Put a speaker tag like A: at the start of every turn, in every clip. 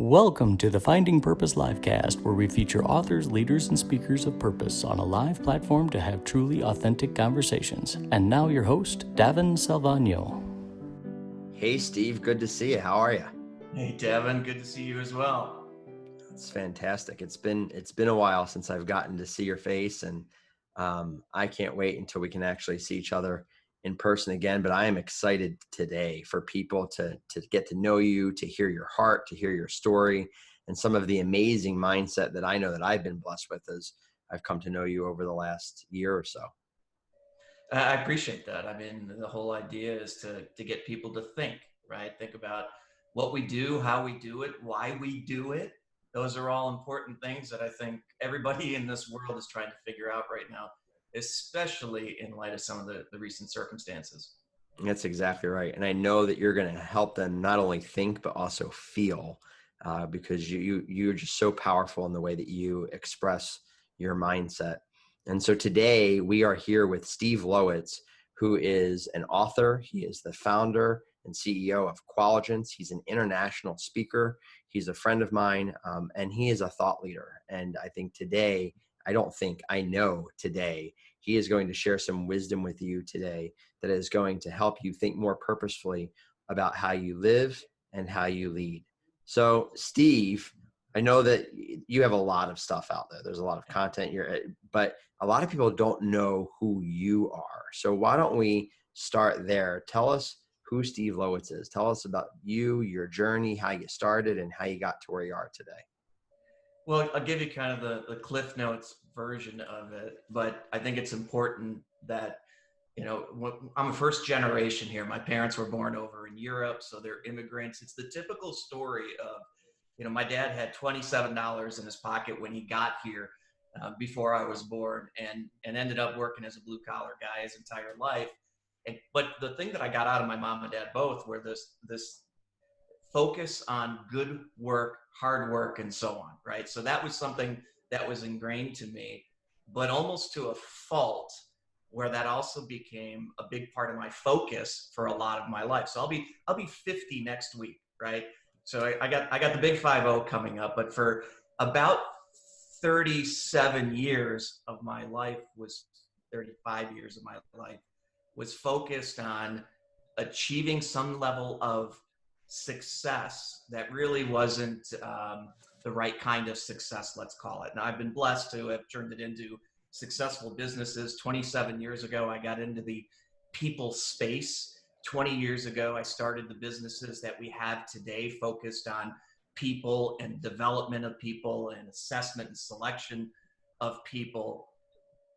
A: Welcome to the Finding Purpose Livecast, where we feature authors, leaders, and speakers of purpose on a live platform to have truly authentic conversations. And now your host, Davin Salvagno.
B: Hey, Steve, good to see you. How are you?
C: Hey, Davin, good to see you as well.
B: It's fantastic. It's been a while since I've gotten to see your face, and I can't wait until we can actually see each other in person again. But I am excited today for people to get to know you, to hear your heart, to hear your story, and some of the amazing mindset that I know that I've been blessed with as I've come to know you over the last year or so.
C: I appreciate that. I mean, the whole idea is to get people to think, right? Think about what we do, how we do it, why we do it. Those are all important things that I think everybody in this world is trying to figure out right now, especially in light of some of the recent circumstances.
B: That's exactly right. And I know that you're going to help them not only think, but also feel, because you're just so powerful in the way that you express your mindset. And so today we are here with Steve Lowisz, who is an author. He is the founder and CEO of Qualigence. He's an international speaker. He's a friend of mine, and he is a thought leader. And I think today, I know today, he is going to share some wisdom with you today that is going to help you think more purposefully about how you live and how you lead. So, Steve, I know that you have a lot of stuff out there. There's a lot of content here, but a lot of people don't know who you are. So why don't we start there? Tell us who Steve Lowisz is. Tell us about you, your journey, how you started, and how you got to where you are today.
C: Well, I'll give you kind of the Cliff Notes version of it, but I think it's important that, I'm a first generation here. My parents were born over in Europe, so they're immigrants. It's the typical story of, my dad had $27 in his pocket when he got here before I was born, and ended up working as a blue collar guy his entire life. But the thing that I got out of my mom and dad both were this focus on good work, hard work, and so on, right? So that was something that was ingrained to me, but almost to a fault, where that also became a big part of my focus for a lot of my life. So I'll be 50 next week, right? So I got the big 50 coming up, but for about 37 years of my life 35 years of my life was focused on achieving some level of success that really wasn't the right kind of success, let's call it. Now, I've been blessed to have turned it into successful businesses. 27 years ago, I got into the people space. 20 years ago, I started the businesses that we have today, focused on people and development of people and assessment and selection of people.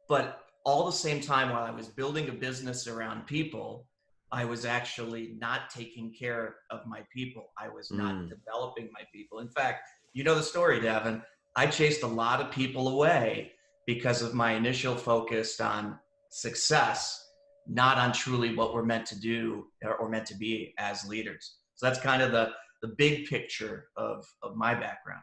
C: But all the same time, while I was building a business around people, I was actually not taking care of my people. I was not developing my people. In fact, you know the story, Davin. I chased a lot of people away because of my initial focus on success, not on truly what we're meant to do or meant to be as leaders. So that's kind of the big picture of my background.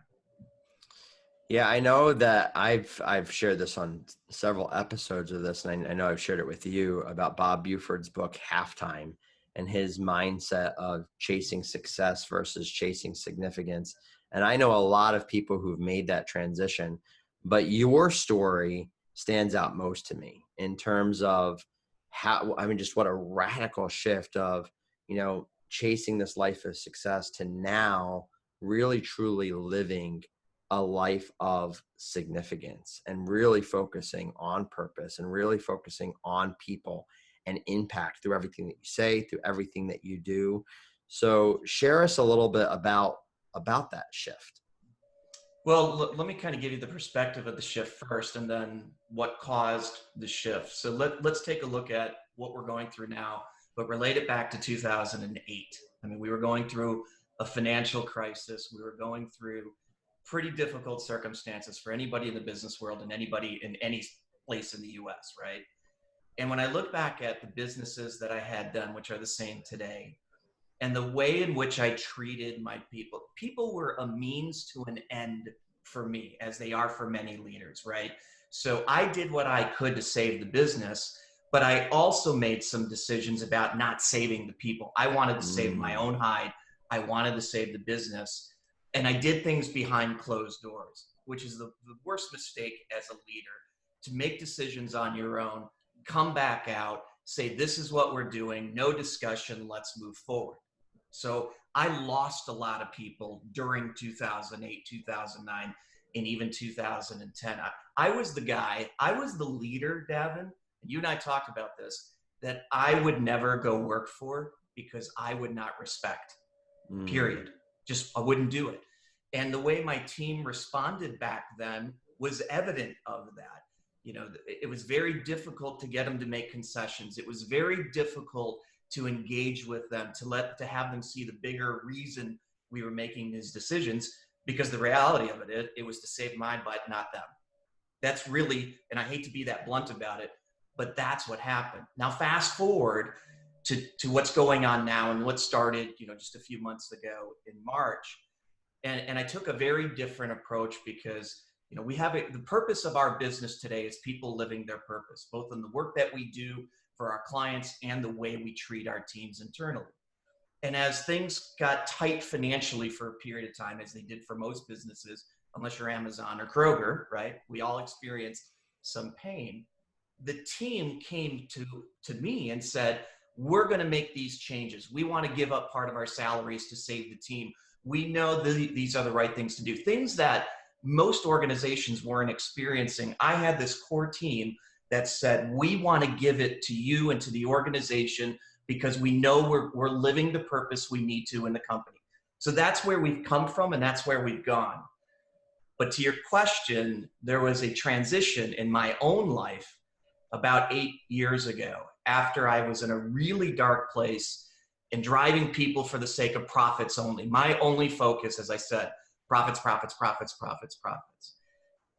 B: Yeah, I know that I've shared this on several episodes of this, and I know I've shared it with you about Bob Buford's book, Halftime, and his mindset of chasing success versus chasing significance. And I know a lot of people who've made that transition, but your story stands out most to me in terms of just what a radical shift of, chasing this life of success to now really truly living a life of significance and really focusing on purpose and really focusing on people and impact through everything that you say, through everything that you do. So share us a little bit about that shift.
C: Well, let me kind of give you the perspective of the shift first, and then what caused the shift. So let's take a look at what we're going through now, but relate it back to 2008. I mean, we were going through a financial crisis. We were going through pretty difficult circumstances for anybody in the business world and anybody in any place in the US, right? And when I look back at the businesses that I had done, which are the same today, and the way in which I treated my people were a means to an end for me, as they are for many leaders, right? So I did what I could to save the business, but I also made some decisions about not saving the people. I wanted to save my own hide. I wanted to save the business. And I did things behind closed doors, which is the worst mistake as a leader, to make decisions on your own, come back out, say, this is what we're doing, no discussion, let's move forward. So I lost a lot of people during 2008, 2009, and even 2010. I was the guy, I was the leader, Davin, and you and I talked about this, that I would never go work for because I would not respect, period. Just, I wouldn't do it. And the way my team responded back then was evident of that. You know, it was very difficult to get them to make concessions. It was very difficult to engage with them, to have them see the bigger reason we were making these decisions, because the reality of it was to save my butt, not them. That's really, and I hate to be that blunt about it, but that's what happened. Now, fast forward to what's going on now and what started, you know, just a few months ago in March. And I took a very different approach because, you know, the purpose of our business today is people living their purpose, both in the work that we do for our clients and the way we treat our teams internally. And as things got tight financially for a period of time, as they did for most businesses, unless you're Amazon or Kroger, right? We all experienced some pain. The team came to me and said, we're going to make these changes. We want to give up part of our salaries to save the team. We know these are the right things to do. Things that most organizations weren't experiencing. I had this core team that said, we want to give it to you and to the organization because we know we're living the purpose we need to in the company. So that's where we've come from, and that's where we've gone. But to your question, there was a transition in my own life about 8 years ago, after I was in a really dark place and driving people for the sake of profits only. My only focus, as I said, profits, profits, profits, profits, profits.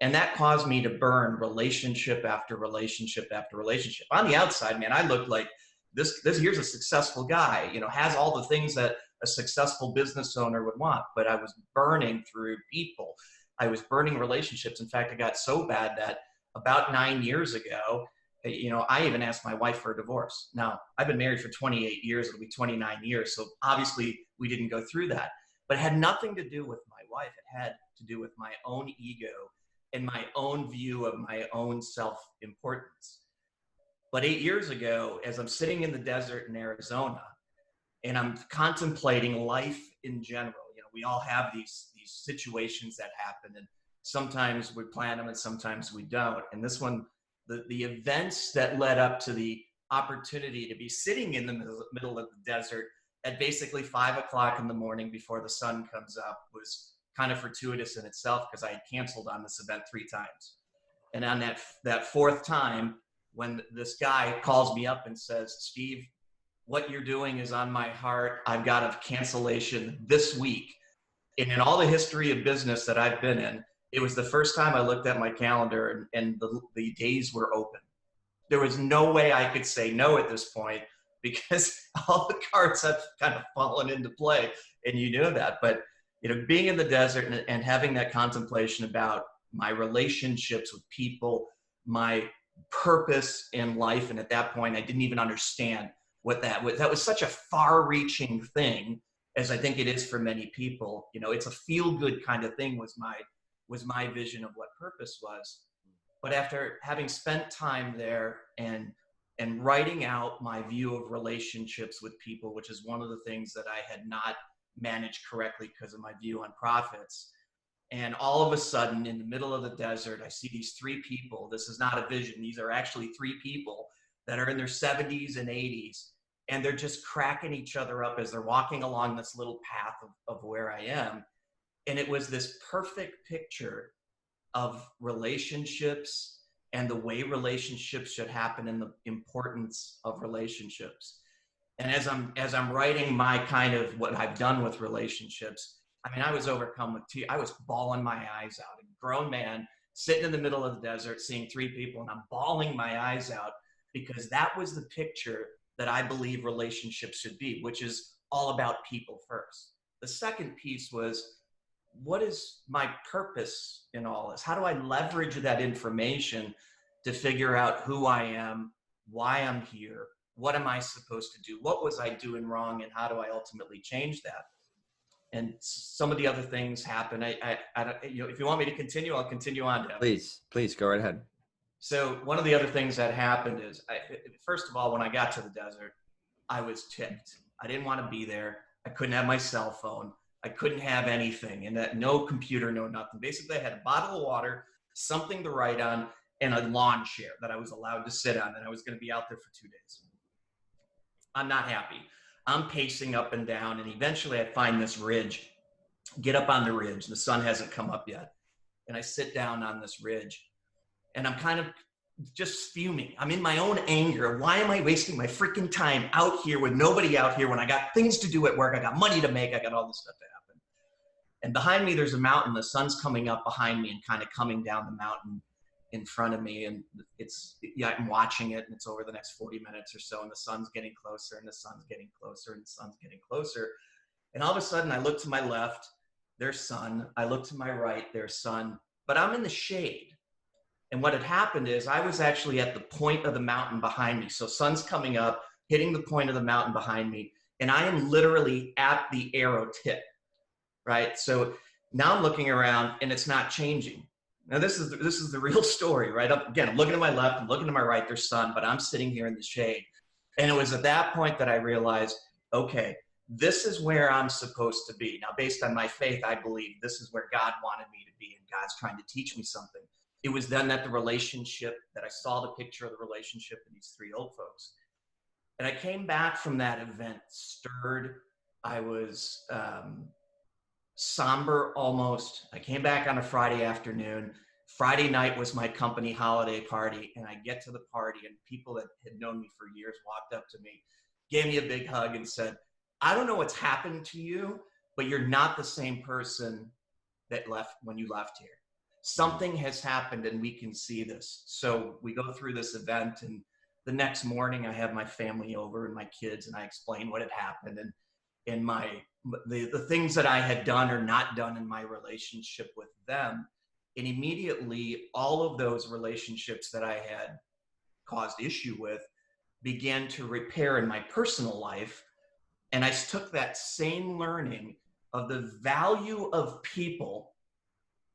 C: And that caused me to burn relationship after relationship after relationship. On the outside, man, I looked like this here's a successful guy, you know, has all the things that a successful business owner would want, but I was burning through people. I was burning relationships. In fact, it got so bad that about 9 years ago, you know, I even asked my wife for a divorce. Now, I've been married for 28 years. It'll be 29 years. So obviously we didn't go through that, but it had nothing to do with my wife. It had to do with my own ego and my own view of my own self-importance. But 8 years ago, as I'm sitting in the desert in Arizona and I'm contemplating life in general, you know, we all have these situations that happen, and sometimes we plan them and sometimes we don't. And this one, the events that led up to the opportunity to be sitting in the middle of the desert at basically 5 o'clock in the morning before the sun comes up was kind of fortuitous in itself, because I had canceled on this event 3 times. And on that fourth time, when this guy calls me up and says, Steve, what you're doing is on my heart. I've got a cancellation this week. And in all the history of business that I've been in, it was the first time I looked at my calendar and the days were open. There was no way I could say no at this point, because all the cards have kind of fallen into play, and you know that. But, you know, being in the desert and having that contemplation about my relationships with people, my purpose in life. And at that point, I didn't even understand what that was. That was such a far-reaching thing, as I think it is for many people. You know, it's a feel-good kind of thing was my vision of what purpose was. But after having spent time there and writing out my view of relationships with people, which is one of the things that I had not managed correctly because of my view on profits. And all of a sudden, in the middle of the desert, I see these 3 people. This is not a vision. These are actually 3 people that are in their 70s and 80s. And they're just cracking each other up as they're walking along this little path of where I am. And it was this perfect picture of relationships and the way relationships should happen and the importance of relationships. And as I'm writing my kind of what I've done with relationships, I mean, I was overcome with tears. I was bawling my eyes out. A grown man sitting in the middle of the desert, seeing 3 people, and I'm bawling my eyes out, because that was the picture that I believe relationships should be, which is all about people first. The second piece was, what is my purpose in all this? How do I leverage that information to figure out who I am, why I'm here, what am I supposed to do, what was I doing wrong, and how do I ultimately change that? And some of the other things happen. If you want me to continue, I'll continue on.
B: Please go right ahead.
C: So one of the other things that happened is, first of all, when I got to the desert, I was ticked. I didn't want to be there. I couldn't have my cell phone. I couldn't have anything, and that no computer, no nothing. Basically, I had a bottle of water, something to write on, and a lawn chair that I was allowed to sit on, and I was going to be out there for 2 days. I'm not happy. I'm pacing up and down, and eventually I find this ridge, get up on the ridge. The sun hasn't come up yet. And I sit down on this ridge, and I'm kind of just fuming. I'm in my own anger. Why am I wasting my freaking time out here with nobody out here when I got things to do at work? I got money to make. I got all this stuff to happen. And behind me, there's a mountain. The sun's coming up behind me and kind of coming down the mountain in front of me. And I'm watching it, and it's over the next 40 minutes or so. And the sun's getting closer, and the sun's getting closer, and the sun's getting closer. And all of a sudden, I look to my left, there's sun. I look to my right, there's sun. But I'm in the shade. And what had happened is I was actually at the point of the mountain behind me. So sun's coming up, hitting the point of the mountain behind me. And I am literally at the arrow tip, right? So now I'm looking around, and it's not changing. Now this is the real story, right? Again, I'm looking to my left, I'm looking to my right, there's sun, but I'm sitting here in the shade. And it was at that point that I realized, okay, this is where I'm supposed to be. Now, based on my faith, I believe this is where God wanted me to be, and God's trying to teach me something. It was then that I saw the picture of the relationship in these 3 old folks. And I came back from that event stirred. I was somber almost. I came back on a Friday afternoon. Friday night was my company holiday party, and I get to the party, and people that had known me for years walked up to me, gave me a big hug, and said, I don't know what's happened to you, but you're not the same person that left when you left here. Something has happened, and we can see this. So we go through this event, and the next morning I have my family over and my kids, and I explain what had happened and the things that I had done or not done in my relationship with them. And immediately all of those relationships that I had caused issue with began to repair in my personal life. And I took that same learning of the value of people,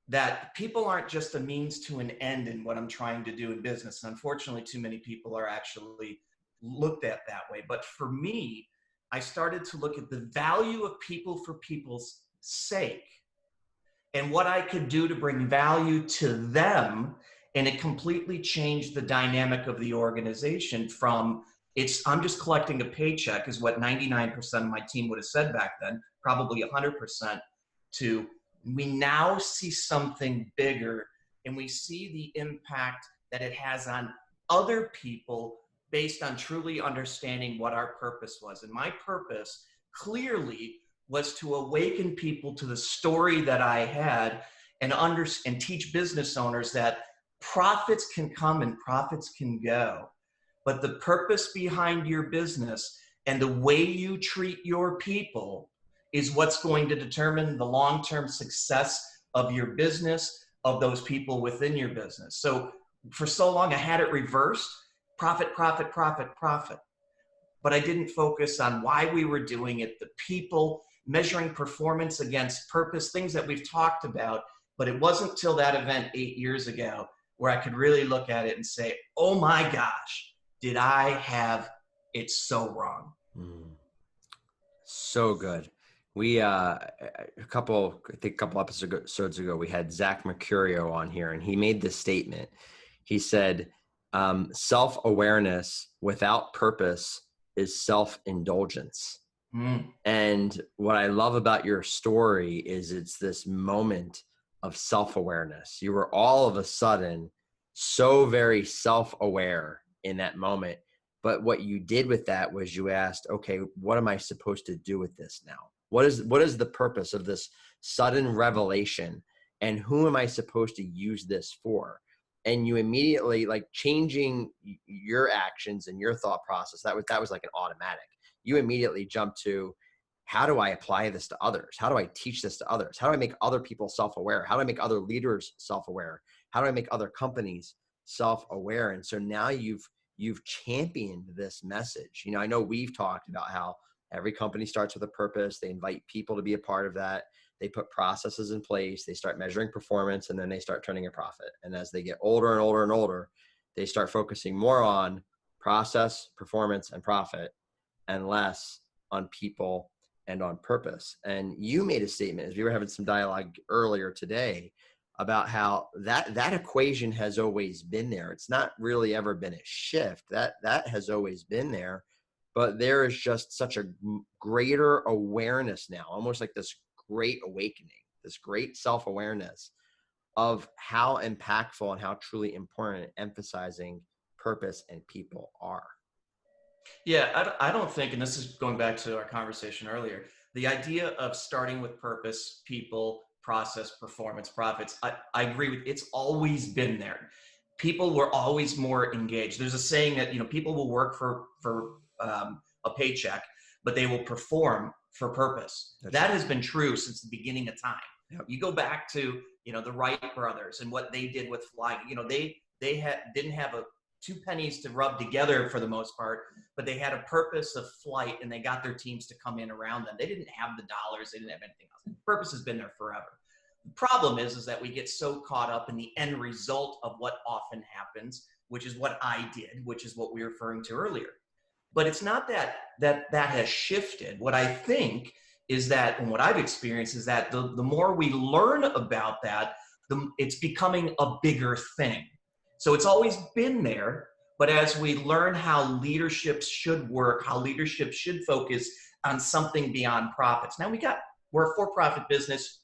C: that people aren't just a means to an end in what I'm trying to do in business. Unfortunately, too many people are actually looked at that way. But for me, I started to look at the value of people for people's sake and what I could do to bring value to them. And it completely changed the dynamic of the organization from I'm just collecting a paycheck, is what 99% of my team would have said back then, probably 100%, to we now see something bigger, and we see the impact that it has on other people based on truly understanding what our purpose was. And my purpose clearly was to awaken people to the story that I had and teach business owners that profits can come and profits can go. But the purpose behind your business and the way you treat your people is what's going to determine the long-term success of your business, of those people within your business. So for so long, I had it reversed: profit, profit, profit, profit. But I didn't focus on why we were doing it, the people, measuring performance against purpose, things that we've talked about. But it wasn't till that event 8 years ago where I could really look at it and say, oh my gosh, did I have it so wrong?
B: So good. We, a couple episodes ago, we had Zach Mercurio on here, and he made this statement. He said, self-awareness without purpose is self-indulgence. And what I love about your story is it's this moment of self-awareness. You were all of a sudden so very self-aware in that moment. But what you did with that was you asked, okay, what am I supposed to do with this now? What is the purpose of this sudden revelation, and who am I supposed to use this for? And you immediately, like, changing your actions and your thought process, that was like an automatic. You immediately jumped to, how do I apply this to others? How do I teach this to others? How do I make other people self-aware? How do I make other leaders self-aware? How do I make other companies self-aware? And so now you've championed this message. You know, I know we've talked about how Every company starts with a purpose. They invite people to be a part of that. They put processes in place. They start measuring performance, and then they start turning a profit. And as they get older and older and older, they start focusing more on process, performance, and profit, and less on people and on purpose. And you made a statement as we were having some dialogue earlier today about how that equation has always been there. It's not really ever been a shift. That has always been there, but there is just such a greater awareness now, almost like this great awakening, this great self-awareness of how impactful and how truly important emphasizing purpose and people are.
C: Yeah, I don't think, and this is going back to our conversation earlier, the idea of starting with purpose, people, process, performance, profits, I agree with, it's always been there. People were always more engaged. There's a saying that, people will work for a paycheck, but they will perform for purpose. That has been true since the beginning of time. Yep. You go back to, the Wright brothers and what they did with flying. They didn't have two pennies to rub together for the most part, but they had a purpose of flight, and they got their teams to come in around them. They didn't have the dollars. They didn't have anything else. Purpose has been there forever. The problem is that we get so caught up in the end result of what often happens, which is what I did, which is what we were referring to earlier. But it's not that has shifted. What I think is that, and what I've experienced is that the more we learn about that, it's becoming a bigger thing. So it's always been there, but as we learn how leadership should work, how leadership should focus on something beyond profits. Now we're a for-profit business.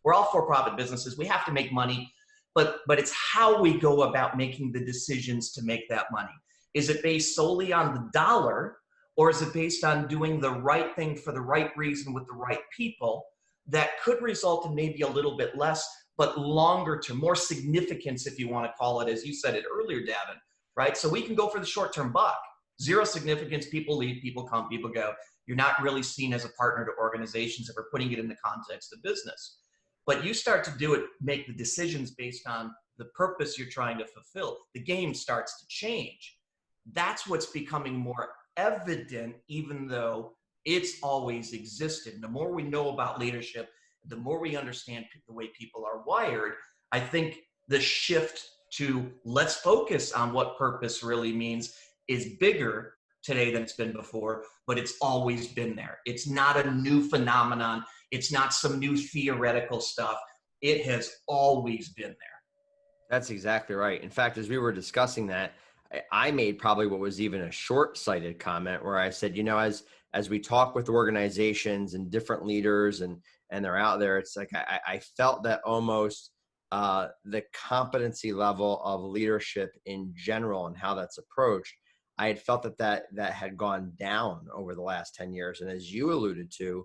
C: We're all for-profit businesses. We have to make money, but it's how we go about making the decisions to make that money. Is it based solely on the dollar, or is it based on doing the right thing for the right reason with the right people that could result in maybe a little bit less, but longer term, more significance, if you want to call it, as you said it earlier, Davin, right? So we can go for the short-term buck. Zero significance, people leave, people come, people go. You're not really seen as a partner to organizations if we're putting it in the context of business. But you start to make the decisions based on the purpose you're trying to fulfill. The game starts to change. That's what's becoming more evident, even though it's always existed. And the more we know about leadership, the more we understand the way people are wired, I think the shift to let's focus on what purpose really means is bigger today than it's been before, but it's always been there. It's not a new phenomenon. It's not some new theoretical stuff. It has always been there.
B: That's exactly right. In fact, as we were discussing that, I made probably what was even a short-sighted comment where I said, as we talk with organizations and different leaders and they're out there, it's like I felt that almost the competency level of leadership in general and how that's approached, I had felt that had gone down over the last 10 years. And as you alluded to,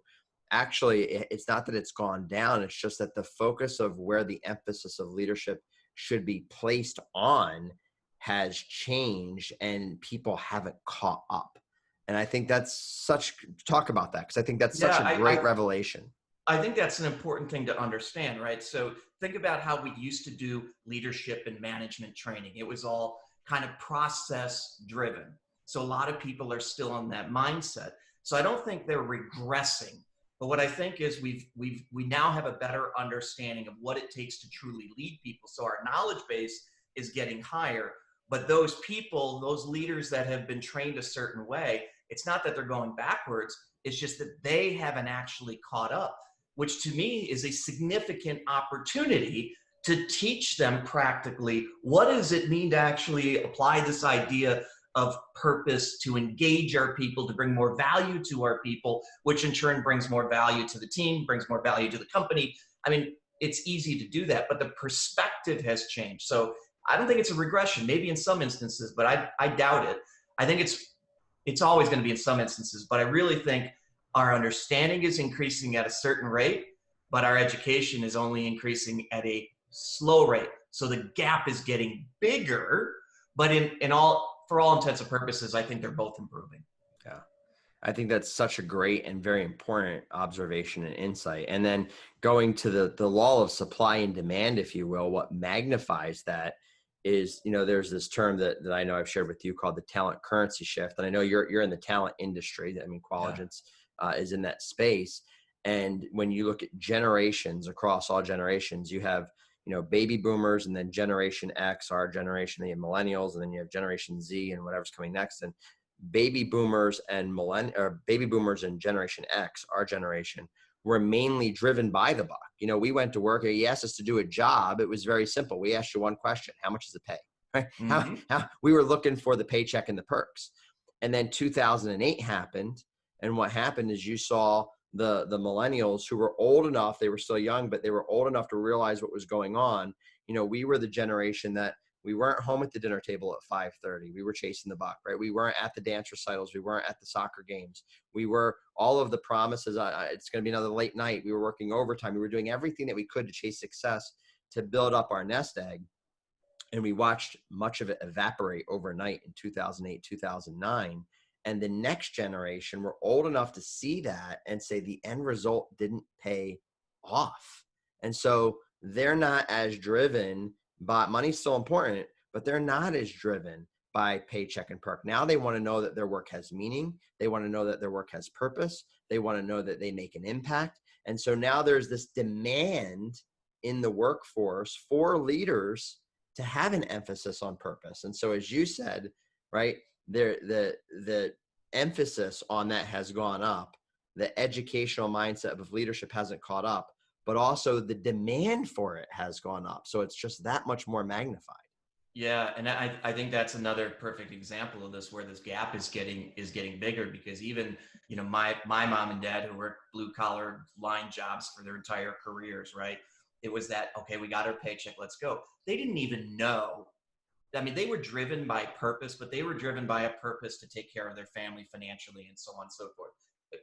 B: actually, it's not that it's gone down. It's just that the focus of where the emphasis of leadership should be placed on has changed, and people haven't caught up. And I think that's talk about that, because I think that's such a great revelation.
C: I think that's an important thing to understand, right? So think about how we used to do leadership and management training. It was all kind of process driven. So a lot of people are still on that mindset. So I don't think they're regressing. But what I think is we now have a better understanding of what it takes to truly lead people. So our knowledge base is getting higher. But those people, those leaders that have been trained a certain way, it's not that they're going backwards. It's just that they haven't actually caught up, which to me is a significant opportunity to teach them practically what does it mean to actually apply this idea of purpose, to engage our people, to bring more value to our people, which in turn brings more value to the team, brings more value to the company. I mean, it's easy to do that, but the perspective has changed. So I don't think it's a regression, maybe in some instances, but I doubt it. I think it's always going to be in some instances, but I really think our understanding is increasing at a certain rate, but our education is only increasing at a slow rate. So the gap is getting bigger, but for all intents and purposes, I think they're both improving.
B: Yeah. I think that's such a great and very important observation and insight. And then going to the law of supply and demand, if you will, what magnifies that is, there's this term that I know I've shared with you called the talent currency shift. And I know you're in the talent industry. I mean, Qualigence is in that space. And when you look at generations across all generations, you have, baby boomers, and then Generation X, our generation, then you have millennials, and then you have Generation Z and whatever's coming next. And baby boomers and Generation X, our generation, were mainly driven by the buck. We went to work. He asked us to do a job. It was very simple. We asked you one question: how much does it pay? Right?
C: Mm-hmm.
B: How we were looking for the paycheck and the perks. And then 2008 happened, and what happened is you saw the millennials who were old enough, they were still young, but they were old enough to realize what was going on. We were the generation that we weren't home at the dinner table at 5:30. We were chasing the buck, right? We weren't at the dance recitals. We weren't at the soccer games. We were all of the promises. It's going to be another late night. We were working overtime. We were doing everything that we could to chase success, to build up our nest egg. And we watched much of it evaporate overnight in 2008, 2009. And the next generation were old enough to see that and say the end result didn't pay off. And so they're not as driven by money's still important, but they're not as driven by paycheck and perk. Now they want to know that their work has meaning. They want to know that their work has purpose. They want to know that they make an impact. And so now there's this demand in the workforce for leaders to have an emphasis on purpose. And so, as you said, right, the emphasis on that has gone up. The educational mindset of leadership hasn't caught up, but also the demand for it has gone up. So it's just that much more magnified.
C: Yeah, and I think that's another perfect example of this, where this gap is getting bigger, because even, my mom and dad, who worked blue collar line jobs for their entire careers, right? It was that, okay, we got our paycheck, let's go. They didn't even know. I mean, they were driven by purpose, but they were driven by a purpose to take care of their family financially and so on and so forth,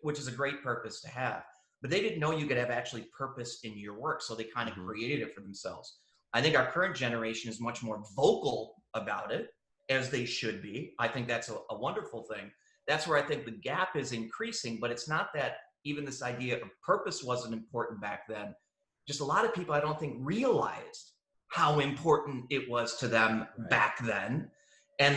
C: which is a great purpose to have. But they didn't know you could have actually purpose in your work. So they kind of created it for themselves. I think our current generation is much more vocal about it, as they should be. I think that's a wonderful thing. That's where I think the gap is increasing, but it's not that even this idea of purpose wasn't important back then. Just a lot of people, I don't think, realized how important it was to them back then. And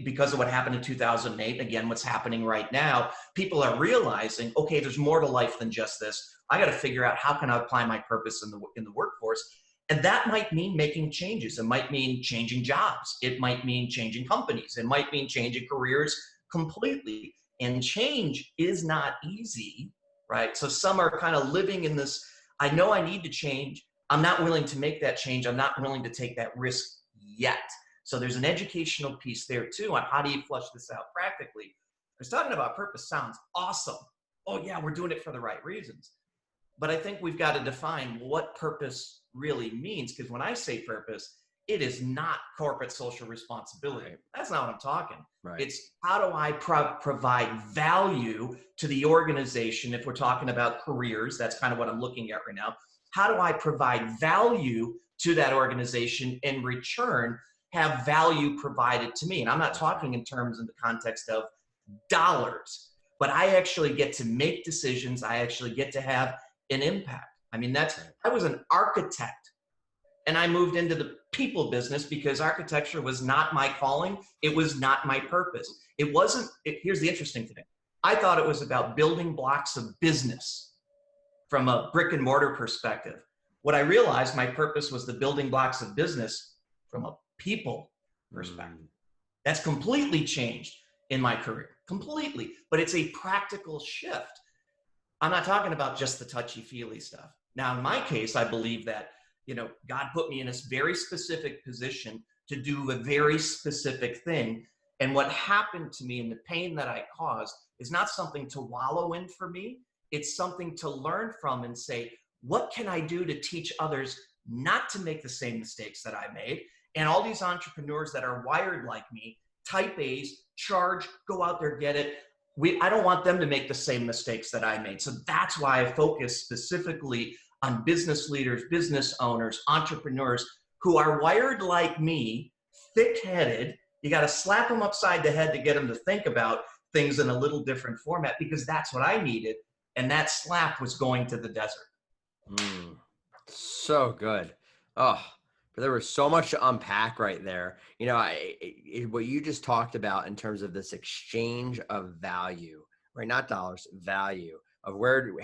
C: because of what happened in 2008, again, what's happening right now, people are realizing, okay, there's more to life than just this. I got to figure out how can I apply my purpose in the workforce. And that might mean making changes. It might mean changing jobs. It might mean changing companies. It might mean changing careers completely. And change is not easy, right? So some are kind of living in this, I know I need to change. I'm not willing to make that change. I'm not willing to take that risk yet. So there's an educational piece there too on how do you flush this out practically. Because talking about purpose sounds awesome. Oh yeah, we're doing it for the right reasons. But I think we've got to define what purpose really means. Because when I say purpose, it is not corporate social responsibility. That's not what I'm talking.
B: Right.
C: It's how do I provide value to the organization? If we're talking about careers, that's kind of what I'm looking at right now. How do I provide value to that organization in return, have value provided to me? And I'm not talking in terms of the context of dollars, but I actually get to make decisions. I actually get to have an impact. I mean, I was an architect and I moved into the people business because architecture was not my calling. It was not my purpose. It wasn't, here's the interesting thing. I thought it was about building blocks of business from a brick and mortar perspective. What I realized, my purpose was the building blocks of business from a people perspective. That's completely changed in my career, completely. But it's a practical shift. I'm not talking about just the touchy-feely stuff. Now, in my case, I believe that, God put me in a very specific position to do a very specific thing. And what happened to me and the pain that I caused is not something to wallow in for me. It's something to learn from and say, what can I do to teach others not to make the same mistakes that I made? And all these entrepreneurs that are wired like me, type A's, charge, go out there, get it. I don't want them to make the same mistakes that I made. So that's why I focus specifically on business leaders, business owners, entrepreneurs who are wired like me, thick-headed. You got to slap them upside the head to get them to think about things in a little different format, because that's what I needed. And that slap was going to the desert.
B: So good. Oh, but there was so much to unpack right there. What you just talked about in terms of this exchange of value, right? Not dollars, value of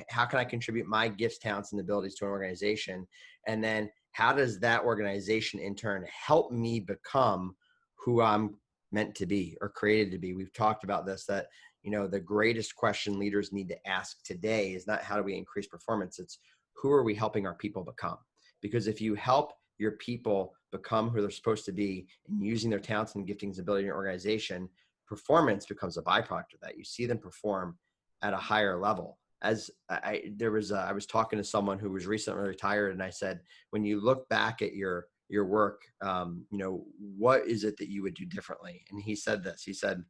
B: how can I contribute my gifts, talents, and abilities to an organization? And then how does that organization in turn help me become who I'm meant to be or created to be? We've talked about this, that, the greatest question leaders need to ask today is not how do we increase performance? It's who are we helping our people become? Because if you help your people become who they're supposed to be and using their talents and giftings and ability in your organization, performance becomes a byproduct of that. You see them perform at a higher level. I was talking to someone who was recently retired, and I said, when you look back at your work, what is it that you would do differently? And he said this. He said,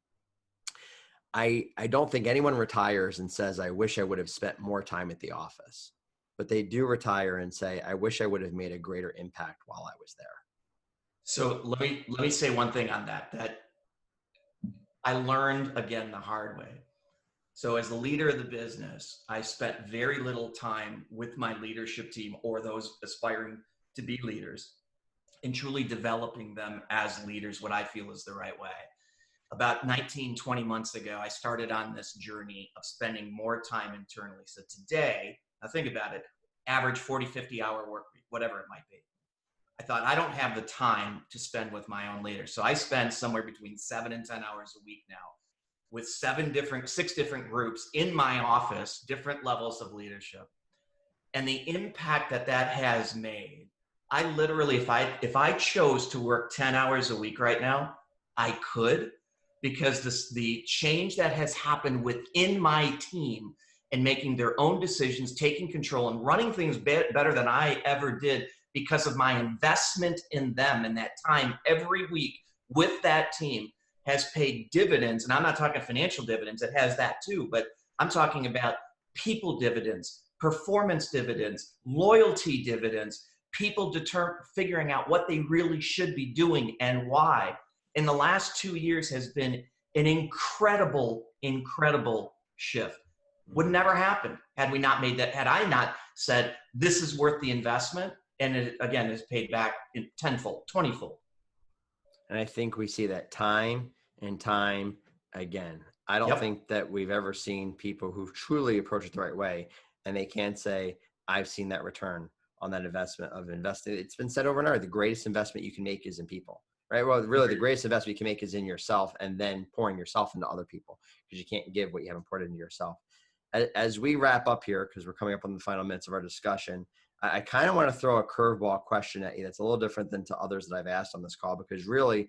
B: I don't think anyone retires and says, I wish I would have spent more time at the office, but they do retire and say, I wish I would have made a greater impact while I was there.
C: So let me say one thing on that I learned again the hard way. So as the leader of the business, I spent very little time with my leadership team or those aspiring to be leaders in truly developing them as leaders, what I feel is the right way. About 19, 20 months ago, I started on this journey of spending more time internally. So today, now think about it, average 40, 50-hour work week, whatever it might be. I thought, I don't have the time to spend with my own leaders. So I spend somewhere between 7 and 10 hours a week now with 6 different groups in my office, different levels of leadership. And the impact that has made, I literally, if I chose to work 10 hours a week right now, I could, because the change that has happened within my team and making their own decisions, taking control and running things better than I ever did because of my investment in them and that time every week with that team has paid dividends. And I'm not talking financial dividends, it has that too, but I'm talking about people dividends, performance dividends, loyalty dividends, people figuring out what they really should be doing and why. In the last 2 years has been an incredible, incredible shift. Would never happen had we not made that, had I not said, this is worth the investment. And it, again, is paid back in tenfold, 20-fold.
B: And I think we see that time and time again. I don't think that we've ever seen people who truly approach it the right way, and they can't say, I've seen that return on that investment of investing. It's been said over and over, the greatest investment you can make is in people, right? Well, really the greatest investment you can make is in yourself, and then pouring yourself into other people, because you can't give what you haven't poured into yourself. As we wrap up here, because we're coming up on the final minutes of our discussion, I kind of want to throw a curveball question at you that's a little different than to others that I've asked on this call, because really,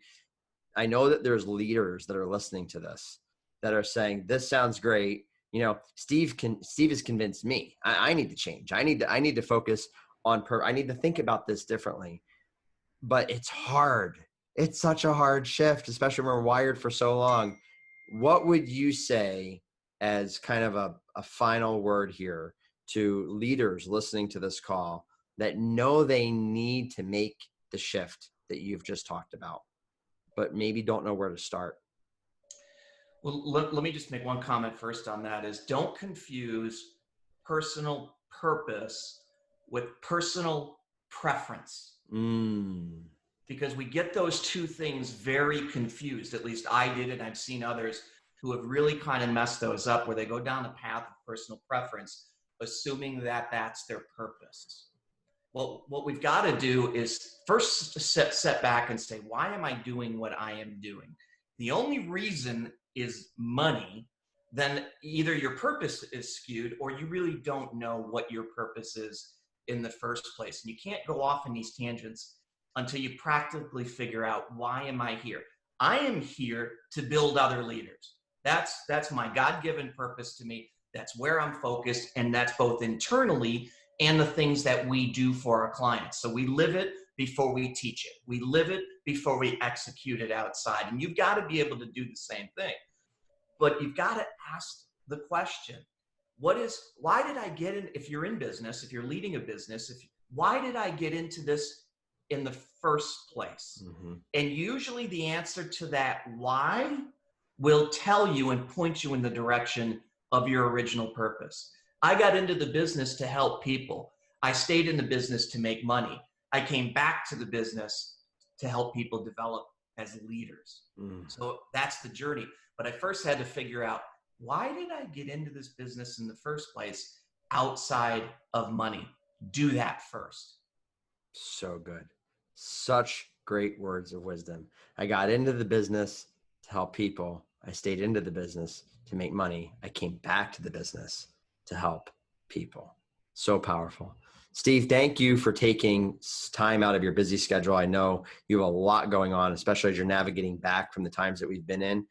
B: I know that there's leaders that are listening to this that are saying, this sounds great. Steve has convinced me. I need to change. I need to focus on I need to think about this differently. But it's hard. It's such a hard shift, especially when we're wired for so long. What would you say as kind of a final word here to leaders listening to this call that know they need to make the shift that you've just talked about, but maybe don't know where to start?
C: Well, let me just make one comment first on that is, don't confuse personal purpose with personal preference. Because we get those two things very confused. At least I did, and I've seen others who have really kind of messed those up, where they go down the path of personal preference, assuming that that's their purpose. Well, what we've got to do is first set back and say, why am I doing what I am doing? The only reason is money. Then either your purpose is skewed, or you really don't know what your purpose is in the first place. And you can't go off in these tangents until you practically figure out, why am I here? I am here to build other leaders. That's my God-given purpose to me. That's where I'm focused, and that's both internally and the things that we do for our clients. So we live it before we teach it. We live it before we execute it outside. And you've got to be able to do the same thing. But you've got to ask the question, why did I get in? If you're in business, if you're leading a business, why did I get into this in the first place? And usually the answer to that why will tell you and point you in the direction of your original purpose. I got into the business to help people. I stayed in the business to make money. I came back to the business to help people develop as leaders. So that's the journey. But I first had to figure out, why did I get into this business in the first place outside of money? Do that first.
B: So good. Such great words of wisdom. I got into the business to help people. I stayed into the business to make money. I came back to the business to help people. So powerful. Steve, thank you for taking time out of your busy schedule. I know you have a lot going on, especially as you're navigating back from the times that we've been in.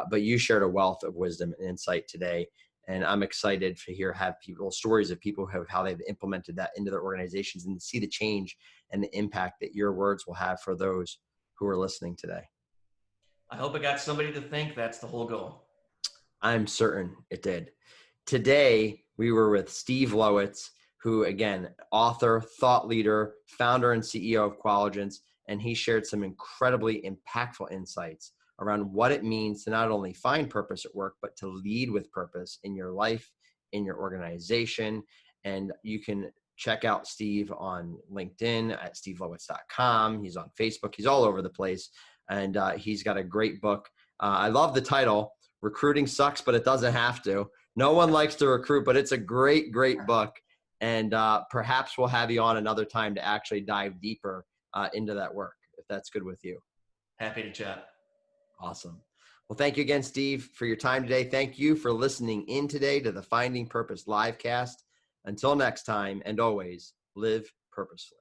B: But you shared a wealth of wisdom and insight today. And I'm excited to have stories of people how they've implemented that into their organizations and see the change and the impact that your words will have for those who are listening today.
C: I hope it got somebody to think. That's the whole goal.
B: I'm certain it did. Today, we were with Steve Lowisz, who, again, author, thought leader, founder and CEO of Qualigence, and he shared some incredibly impactful insights around what it means to not only find purpose at work, but to lead with purpose in your life, in your organization. And you can check out Steve on LinkedIn at stevelowisz.com. He's on Facebook. He's all over the place. And he's got a great book. I love the title, Recruiting Sucks, but It Doesn't Have to. No one likes to recruit, but it's a great, great book. And perhaps we'll have you on another time to actually dive deeper into that work, if that's good with you.
C: Happy to chat.
B: Awesome. Well, thank you again, Steve, for your time today. Thank you for listening in today to the Finding Purpose Livecast. Until next time, and always live purposefully.